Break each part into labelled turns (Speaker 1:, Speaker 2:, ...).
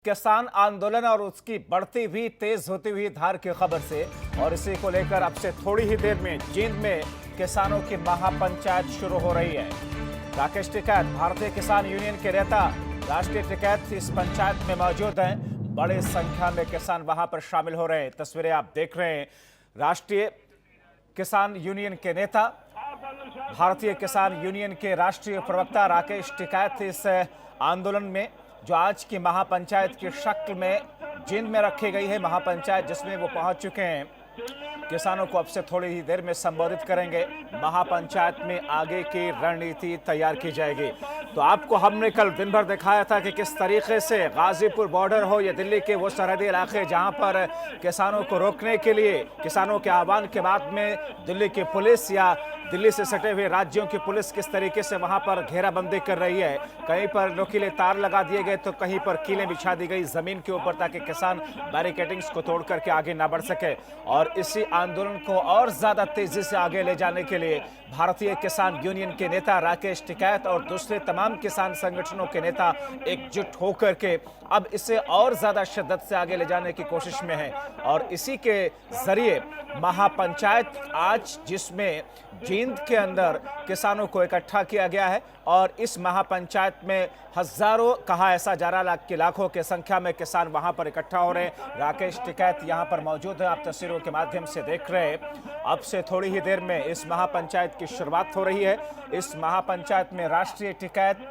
Speaker 1: किसान आंदोलन और उसकी बढ़ती हुई तेज होती हुई धार की खबर से और इसी को लेकर अब से थोड़ी ही देर में जींद में किसानों की महापंचायत शुरू हो रही है। राकेश टिकैत भारतीय किसान यूनियन के नेता राष्ट्रीय टिकैत इस पंचायत में मौजूद हैं। बड़ी संख्या में किसान वहां पर शामिल हो रहे हैं। तस्वीरें आप देख रहे हैं। राष्ट्रीय किसान यूनियन के नेता भारतीय किसान यूनियन के राष्ट्रीय प्रवक्ता राकेश टिकैत इस आंदोलन में जो आज की महापंचायत की शक्ल में जींद में रखी गई है महापंचायत, जिसमें वो पहुंच चुके हैं। किसानों को अब से थोड़ी ही देर में संबोधित करेंगे। महापंचायत में आगे की रणनीति तैयार की जाएगी। तो आपको हमने कल दिन भर दिखाया था कि किस तरीके से गाजीपुर बॉर्डर हो या दिल्ली के वो सरहदी इलाके जहां पर किसानों को रोकने के लिए किसानों के आह्वान के बाद में दिल्ली की पुलिस या दिल्ली से सटे हुए राज्यों की पुलिस किस तरीके से वहां पर घेराबंदी कर रही है। कहीं पर नुकीले तार लगा दिए गए तो कहीं पर कीलें बिछा दी गई जमीन के ऊपर, ताकि किसान बैरिकेडिंग्स को तोड़ करके आगे ना बढ़ सके। और इसी आंदोलन को और ज्यादा तेजी से आगे ले जाने के लिए भारतीय किसान यूनियन के नेता राकेश टिकैत और दूसरे तमाम किसान संगठनों के नेता एकजुट होकर के अब इसे और ज्यादा शिद्दत से आगे ले जाने की कोशिश में है। और इसी के जरिए महापंचायत आज, जिसमें जींद के अंदर किसानों को इकट्ठा किया गया है और इस महापंचायत में हजारों, कहा ऐसा जा रहा कि लाखों की संख्या में किसान वहां पर इकट्ठा हो रहे हैं। राकेश टिकैत यहां पर मौजूद है, आप तस्वीरों के माध्यम से देख रहे हैं। अब से थोड़ी ही देर में इस महापंचायत की शुरुआत हो रही है। इस महापंचायत में राष्ट्रीय टिकैत,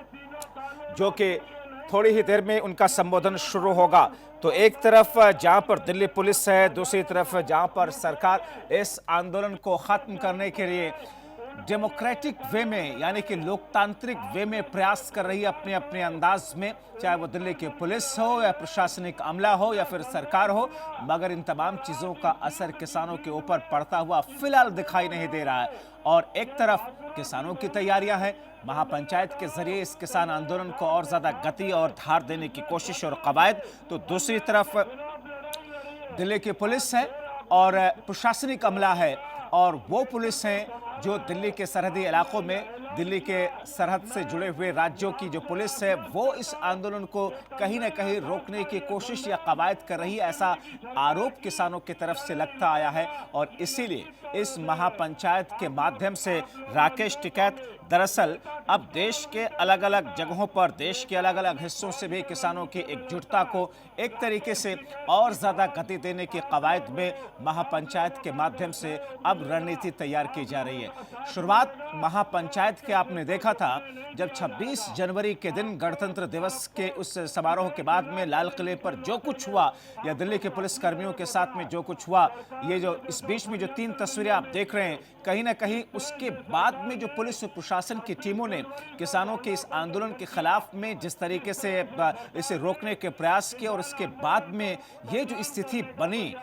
Speaker 1: जो कि थोड़ी ही देर में उनका संबोधन शुरू होगा। तो एक तरफ जहां पर दिल्ली पुलिस है, दूसरी तरफ जहां पर सरकार इस आंदोलन को खत्म करने के लिए डेमोक्रेटिक वे में, यानी कि लोकतांत्रिक वे में प्रयास कर रही है अपने अपने अंदाज में, चाहे वो दिल्ली की पुलिस हो या प्रशासनिक अमला हो या फिर सरकार हो, मगर इन तमाम चीज़ों का असर किसानों के ऊपर पड़ता हुआ फिलहाल दिखाई नहीं दे रहा है। और एक तरफ किसानों की तैयारियां हैं, महापंचायत के जरिए इस किसान आंदोलन को और ज़्यादा गति और धार देने की कोशिश और कवायद, तो दूसरी तरफ दिल्ली की पुलिस है और प्रशासनिक अमला है, और वो पुलिस है जो दिल्ली के सरहदी इलाकों में, दिल्ली के सरहद से जुड़े हुए राज्यों की जो पुलिस है, वो इस आंदोलन को कहीं ना कहीं रोकने की कोशिश या कवायद कर रही है, ऐसा आरोप किसानों की तरफ से लगता आया है। और इसीलिए इस महापंचायत के माध्यम से राकेश टिकैत दरअसल अब देश के अलग अलग जगहों पर, देश के अलग अलग हिस्सों से भी किसानों की एकजुटता को एक तरीके से और ज़्यादा गति देने की कवायद में महापंचायत के माध्यम से अब रणनीति तैयार की जा रही है। शुरुआत महापंचायत के आपने देखा था जब 26 जनवरी के दिन गणतंत्र दिवस के उस समारोह के बाद में लाल किले पर जो कुछ हुआ, या दिल्ली के पुलिस कर्मियों के साथ में जो कुछ हुआ, ये जो इस बीच में जो 3 तस्वीरें आप देख रहे हैं, कहीं ना कहीं उसके बाद में जो पुलिस और प्रशासन की टीमों ने किसानों के इस आंदोलन के खिलाफ में जिस तरीके से इसे रोकने के प्रयास किए, और इसके बाद में ये जो स्थिति बनी,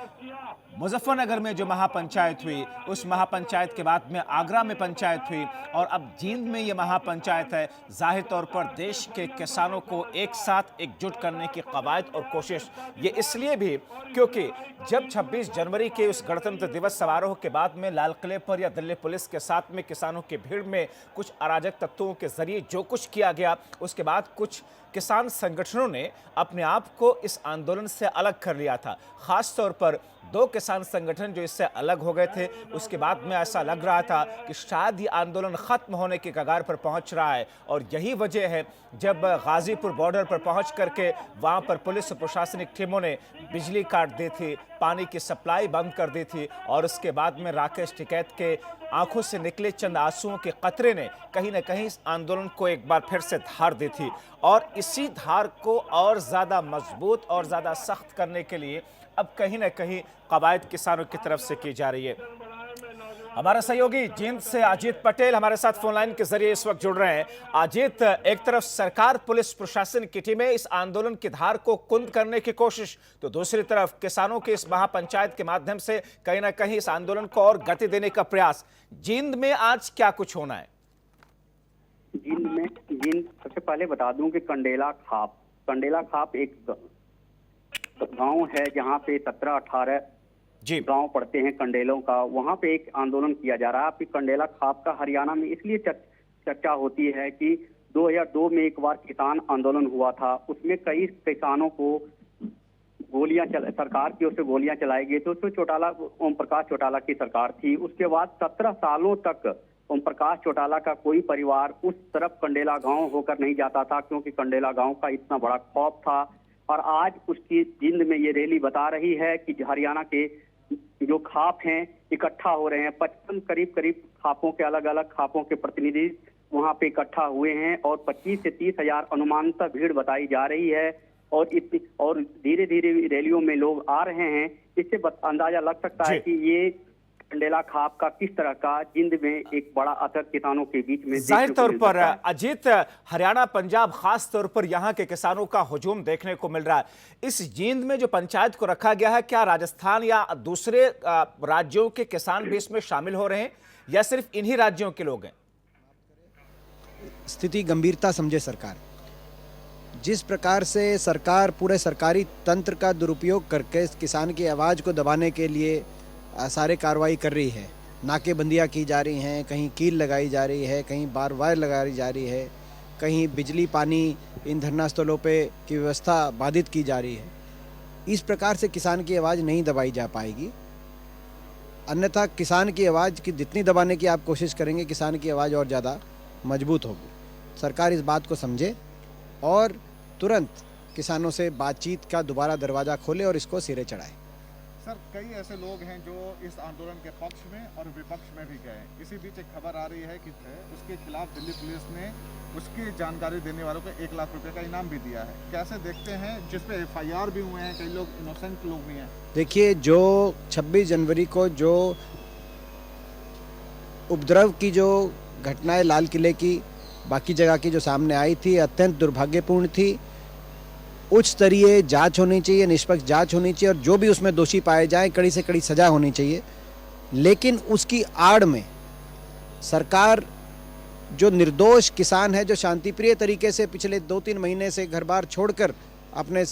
Speaker 1: मुजफ्फरनगर में जो महापंचायत हुई, उस महापंचायत के बाद में आगरा में पंचायत हुई, और अब जींद में ये महापंचायत है, जाहिर तौर पर देश के किसानों को एक साथ एकजुट करने की कवायद और कोशिश। ये इसलिए भी क्योंकि जब 26 जनवरी के उस गणतंत्र दिवस समारोह के बाद में लाल किले पर या दिल्ली पुलिस के साथ में किसानों की भीड़ में कुछ अराजक तत्वों के जरिए जो कुछ किया गया, उसके बाद कुछ किसान संगठनों ने अपने आप को इस आंदोलन से अलग कर लिया था। खास तौर पर 2 किसान संगठन जो इससे अलग हो गए थे, उसके बाद में ऐसा लग रहा था कि शायद ये आंदोलन खत्म होने के कगार पर पहुंच रहा है। और यही वजह है जब गाजीपुर बॉर्डर पर पहुंच करके वहां पर पुलिस और प्रशासनिक टीमों ने बिजली काट दी थी, पानी की सप्लाई बंद कर दी थी, और उसके बाद में राकेश टिकैत के आंखों से निकले चंद आंसुओं के कतरे ने कहीं ना कहीं इस आंदोलन को एक बार फिर से धार दी थी। और इसी धार को और ज़्यादा मजबूत और ज़्यादा सख्त करने के लिए अब कहीं ना कहीं कवायद किसानों की तरफ से की जा रही है। हमारा सहयोगी जींद से अजीत पटेल हमारे साथ फोन लाइन के जरिए इस वक्त जुड़ रहे हैं। अजीत, एक तरफ सरकार, पुलिस, प्रशासन की टीमें इस आंदोलन की धार को कुंद करने की कोशिश, तो दूसरी तरफ किसानों की इस महापंचायत के माध्यम से कहीं ना कहीं इस आंदोलन को और गति देने का प्रयास। जींद में आज क्या कुछ होना है?
Speaker 2: जींद सबसे पहले बता दूं कि कंडेला खाप एक गांव है जहां पे 17-18 गांव पड़ते हैं कंडेलों का। वहां पे एक आंदोलन किया जा रहा है। आपकी कंडेला खाप का हरियाणा में इसलिए चर्चा होती है कि 2002 में एक बार किसान आंदोलन हुआ था, उसमें कई किसानों को सरकार की ओर से गोलियां चलाई गई तो उसमें ओम प्रकाश चौटाला की सरकार थी। उसके बाद 17 सालों तक ओम प्रकाश चौटाला का कोई परिवार उस तरफ कंडेला गांव होकर नहीं जाता था, क्योंकि कंडेला गांव का इतना बड़ा खौफ था। और आज उसकी जिंद में ये रैली बता रही है कि हरियाणा के जो खाप हैं इकट्ठा हो रहे हैं। 55 करीब खापों के अलग अलग खापों के प्रतिनिधि वहां पे इकट्ठा हुए हैं और 25 से 30 हजार अनुमानतः भीड़ बताई जा रही है। और धीरे धीरे रैलियों में लोग आ रहे हैं। इससे अंदाजा लग सकता है कि ये कंडेला खाप का किस तरह का जिंद में एक बड़ा असर किसानों के बीच में
Speaker 1: जाहिर तौर पर अजीत, हरियाणा पंजाब खास तौर पर यहाँ के किसानों का हुजूम देखने को मिल रहा है। इस जिंद में जो पंचायत को रखा गया है, क्या राजस्थान या दूसरे राज्यों के किसान भी इसमें शामिल हो रहे हैं या सिर्फ इन्हीं राज्यों के लोग हैं?
Speaker 3: स्थिति गंभीरता समझे सरकार। जिस प्रकार से सरकार पूरे सरकारी तंत्र का दुरुपयोग करके किसान की आवाज़ को दबाने के लिए सारे कार्रवाई कर रही है, नाकेबंदियाँ की जा रही हैं, कहीं कील लगाई जा रही है, कहीं बार वायर लगाई जा रही है, कहीं बिजली पानी इन धरना स्थलों पे की व्यवस्था बाधित की जा रही है। इस प्रकार से किसान की आवाज़ नहीं दबाई जा पाएगी। अन्यथा किसान की आवाज़ की जितनी दबाने की आप कोशिश करेंगे, किसान की आवाज़ और ज़्यादा मजबूत होगी। सरकार इस बात को समझे और तुरंत किसानों से बातचीत का दोबारा दरवाज़ा खोले और इसको सिरे चढ़ाए।
Speaker 4: सर, कई ऐसे लोग हैं जो इस आंदोलन के पक्ष में और विपक्ष में भी गए। इसी बीच एक खबर आ रही है कि उसके खिलाफ दिल्ली पुलिस ने उसकी जानकारी देने वालों को 1 लाख रुपए का इनाम भी दिया है। कैसे देखते हैं, जिसपे FIR भी हुए हैं, कई लोग इनोसेंट लोग भी हैं।
Speaker 3: देखिए, जो 26 जनवरी को जो उपद्रव की जो घटनाएं लाल किले की बाकी जगह की जो सामने आई थी, अत्यंत दुर्भाग्यपूर्ण थी। उच्च स्तरीय जांच होनी चाहिए, निष्पक्ष जांच होनी चाहिए और जो भी उसमें दोषी पाए जाएं कड़ी से कड़ी सजा होनी चाहिए। लेकिन उसकी आड़ में सरकार जो निर्दोष किसान है, जो शांतिप्रिय तरीके से पिछले 2-3 महीने से घर बार छोड़कर अपने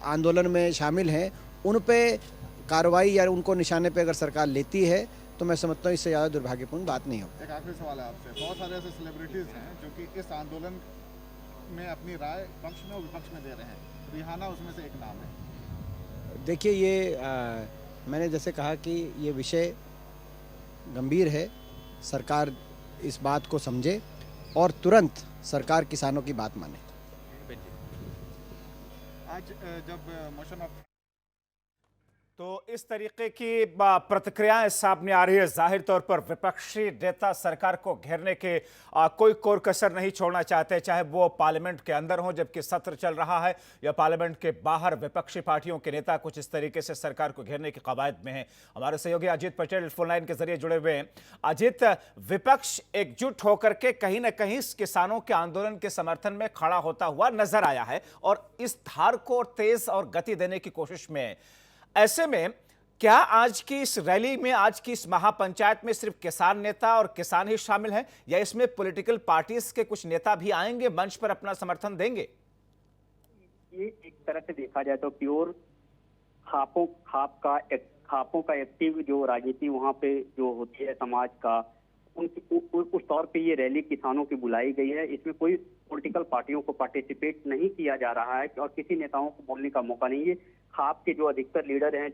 Speaker 3: आंदोलन में शामिल हैं, उन पे कार्रवाई या उनको निशाने पे अगर सरकार लेती है तो मैं समझता हूँ इससे ज़्यादा दुर्भाग्यपूर्ण बात नहीं होगी।
Speaker 4: एक आखिरी सवाल है आपसे। बहुत सारे ऐसे सेलिब्रिटीज़ हैं जो कि इस आंदोलन में अपनी राय पक्ष में और विपक्ष में दे रहे हैं। रिहाना उसमें से एक नाम है।
Speaker 3: देखिए, ये मैंने जैसे कहा कि ये विषय गंभीर है। सरकार इस बात को समझे और तुरंत सरकार किसानों की बात माने।
Speaker 4: आज जब मोशन ऑफ
Speaker 1: तो इस तरीके की प्रतिक्रियाएं सामने आ रही है। जाहिर तौर पर विपक्षी नेता सरकार को घेरने के कोई कोर कसर नहीं छोड़ना चाहते, चाहे वो पार्लियामेंट के अंदर हो जबकि सत्र चल रहा है या पार्लियामेंट के बाहर विपक्षी पार्टियों के नेता कुछ इस तरीके से सरकार को घेरने की कवायद में हैं। हमारे सहयोगी अजीत पटेल फोन लाइन के जरिए जुड़े हुए हैं। अजीत, विपक्ष एकजुट होकर के कहीं ना कहीं किसानों के आंदोलन के समर्थन में खड़ा होता हुआ नजर आया है और इस धार को तेज और गति देने की कोशिश में है। ऐसे में क्या आज की इस रैली में, आज की इस महापंचायत में सिर्फ किसान नेता और किसान ही शामिल हैं या इसमें पॉलिटिकल पार्टीज के कुछ नेता भी आएंगे, मंच पर अपना समर्थन देंगे?
Speaker 2: ये एक तरह से देखा जाए तो प्योर खापों का एक्टिव जो राजनीति वहाँ पे जो होती है समाज का, उस तौर पे ये रैली किसानों की बुलाई गई है। इसमें कोई पॉलिटिकल पार्टियों को पार्टिसिपेट नहीं किया जा रहा है और किसी नेताओं को बोलने का मौका नहीं है। खाप के जो अधिकतर लीडर हैं,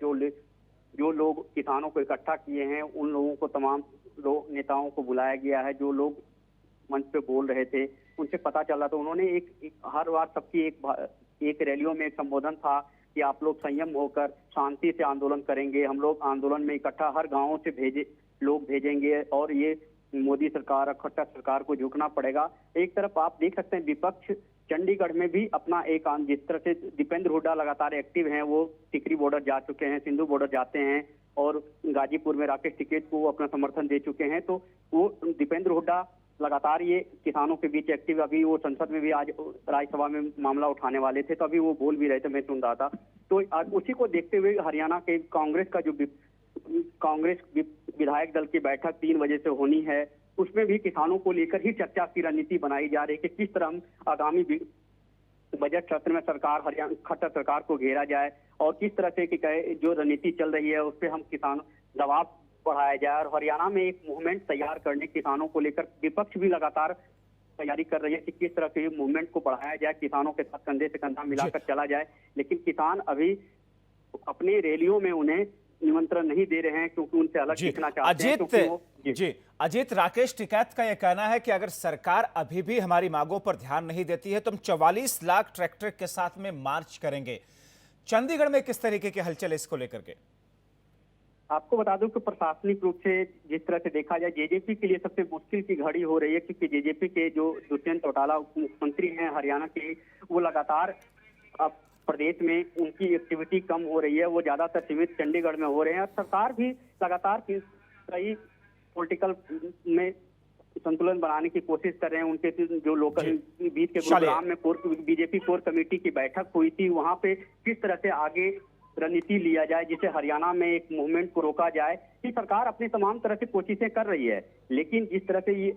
Speaker 2: जो लोग किसानों को इकट्ठा किए हैं, उन लोगों को, तमाम नेताओं को बुलाया गया है। जो लोग मंच पे बोल रहे थे उनसे पता चला तो उन्होंने एक हर बार सबकी एक रैलियों में एक संबोधन था कि आप लोग संयम होकर शांति से आंदोलन करेंगे, हम लोग आंदोलन में इकट्ठा हर गाँव से लोग भेजेंगे और ये मोदी सरकार, खट्टर सरकार को झुकना पड़ेगा। एक तरफ आप देख सकते हैं विपक्ष चंडीगढ़ में भी अपना एक, जिस तरह से दीपेंद्र हुड्डा लगातार एक्टिव हैं, वो टिकरी बॉर्डर जा चुके हैं, सिंधु बॉर्डर जाते हैं और गाजीपुर में राकेश टिकैत को अपना समर्थन दे चुके हैं। तो वो दीपेंद्र हुड्डा लगातार ये किसानों के बीच एक्टिव। अभी वो संसद में भी आज राज्यसभा में मामला उठाने वाले थे तो अभी वो बोल भी रहे थे, मैं सुन रहा था। तो उसी को देखते हुए हरियाणा के कांग्रेस विधायक दल की बैठक 3 बजे से होनी है, उसमें भी किसानों को लेकर ही चर्चा की रणनीति बनाई जा रही है कि किस तरह हम आगामी बजट सत्र में हरियाणा खट्टर सरकार को घेरा जाए और किस तरह से जो रणनीति चल रही है उस पर हम किसान दबाव बढ़ाया जाए। और हरियाणा में एक मूवमेंट तैयार करने किसानों को लेकर विपक्ष भी लगातार तैयारी कर रही है कि किस तरह से मूवमेंट को बढ़ाया जाए, किसानों के साथ कंधे से कंधा मिलाकर चला जाए। लेकिन किसान अभी अपनी रैलियों में उन्हें निमंत्रण नहीं दे रहे हैं, क्योंकि उनसे अलग
Speaker 1: जी
Speaker 2: दिखना चाहते हैं।
Speaker 1: अजीत,
Speaker 2: क्योंकि वो
Speaker 1: जी अजीत, राकेश टिकैत का यह कहना है कि अगर सरकार अभी भी हमारी मांगों पर ध्यान नहीं देती है तो हम 44 लाख ट्रैक्टर के साथ में मार्च करेंगे। चंडीगढ़ में किस तरीके की हलचल है इसको लेकर के?
Speaker 2: आपको बता दूं कि प्रशासनिक रूप से जिस तरह से देखा जाए, जेजेपी के लिए सबसे मुश्किल की घड़ी हो रही है, क्योंकि जेजेपी के जो दुष्यंत चौटाला उप मुख्यमंत्री हैं हरियाणा के, वो लगातार अब प्रदेश में उनकी एक्टिविटी कम हो रही है, वो ज्यादातर सीमित चंडीगढ़ में हो रहे हैं। और सरकार भी लगातार कई पॉलिटिकल में संतुलन बनाने की कोशिश कर रहे हैं। उनके जो लोकल बीच के गुरुग्राम में बीजेपी कोर कमेटी की बैठक हुई थी, वहां पे किस तरह से आगे रणनीति लिया जाए जिससे हरियाणा में एक मूवमेंट को रोका जाए, कि सरकार अपनी तमाम तरह से कोशिशें कर रही है। लेकिन जिस तरह से ये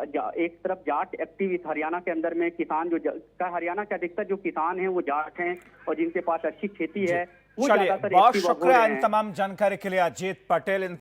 Speaker 2: एक तरफ जाट एक्टिविस्ट हरियाणा के अंदर में किसान हरियाणा के अधिकतर जो किसान हैं वो जाट हैं और जिनके पास अच्छी खेती है, वो
Speaker 1: चलिए,
Speaker 2: ज्यादातर
Speaker 1: बहुत
Speaker 2: एक्टिव हो
Speaker 1: शुक्रिया
Speaker 2: रहे
Speaker 1: इन
Speaker 2: हैं।
Speaker 1: तमाम जानकारी के लिए अजीत पटेल।